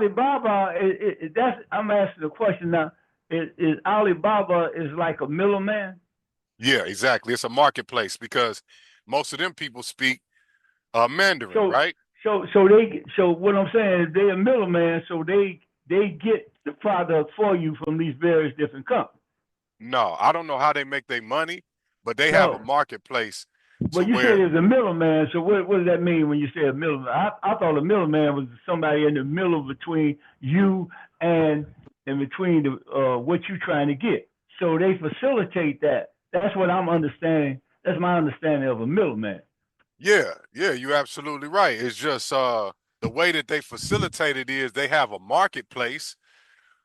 Alibaba, that's I'm asking the question now. Is Alibaba is like a middleman? Yeah, exactly. It's a marketplace because most of them people speak Mandarin, So right? so what I'm saying is they're a middleman, so they get the product for you from these various different companies. No, I don't know how they make their money, but they have a No, marketplace to but you say where there's a middleman. So what does that mean when you say a middleman? I thought a middleman was somebody in the middle between you and between the what you're trying to get. So they facilitate that. That's what I'm understanding. That's my understanding of a middleman. yeah, yeah, you're absolutely right. It's just the way that they facilitate it is they have a marketplace.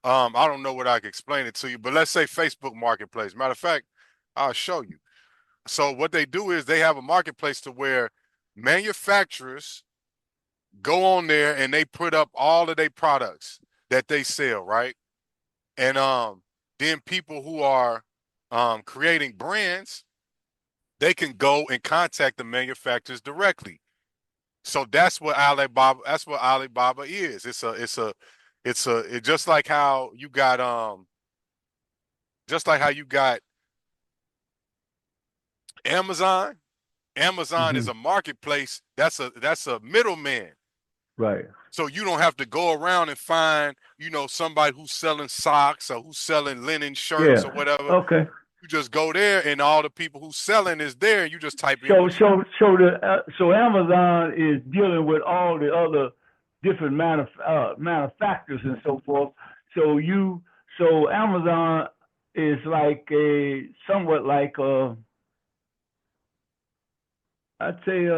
I don't know what I can explain it to you, but let's say Facebook Marketplace. Matter of fact, I'll show you. So what they do is they have a marketplace to where manufacturers go on there and they put up all of their products that they sell, right? And then people who are creating brands, they can go and contact the manufacturers directly. So that's what Alibaba is. It's just like how you got just like how you got Amazon. Amazon is Mm-hmm. a marketplace. That's a middleman. Right. So you don't have to go around and find, somebody who's selling socks or who's selling linen shirts Yeah. or whatever. Okay. You just go there and all the people who's selling is there and you just type in So what you. so so Amazon is dealing with all the other different manufacturers and so forth. So you so Amazon is like a somewhat like I'd say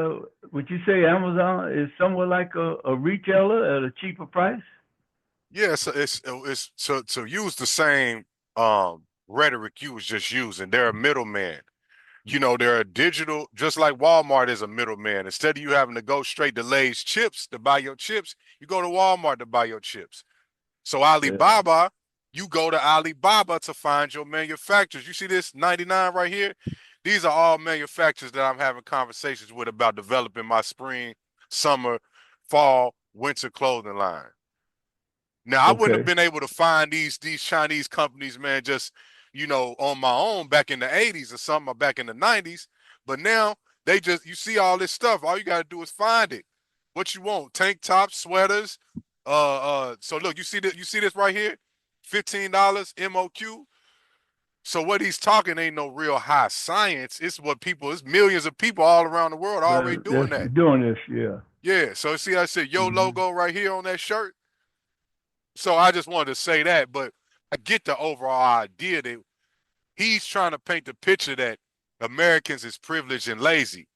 would you say Amazon is somewhat like a retailer at a cheaper price? Yeah, it's to use the same rhetoric you was just using. They're a middleman. They're a digital, just like Walmart is a middleman. Instead of you having to go straight to Lay's chips to buy your chips, you go to Walmart to buy your chips. So Yeah. Alibaba, you go to Alibaba to find your manufacturers. You see this 99 right here? These are all manufacturers that I'm having conversations with about developing my spring, summer, fall, winter clothing line. Now I wouldn't have Okay. been able to find these Chinese companies, man, just on my own back in the 80s or something, or back in the 90s. But now you see all this stuff. All you gotta do is find it. What you want? Tank tops, sweaters. So look, you see this right here? $15 MOQ. So what he's talking ain't no real high science. It's millions of people all around the world already doing That's that. doing this. Yeah. Yeah. So see, I said yo Mm-hmm. logo right here on that shirt. So I just wanted to say that, but I get the overall idea that he's trying to paint the picture that Americans is privileged and lazy.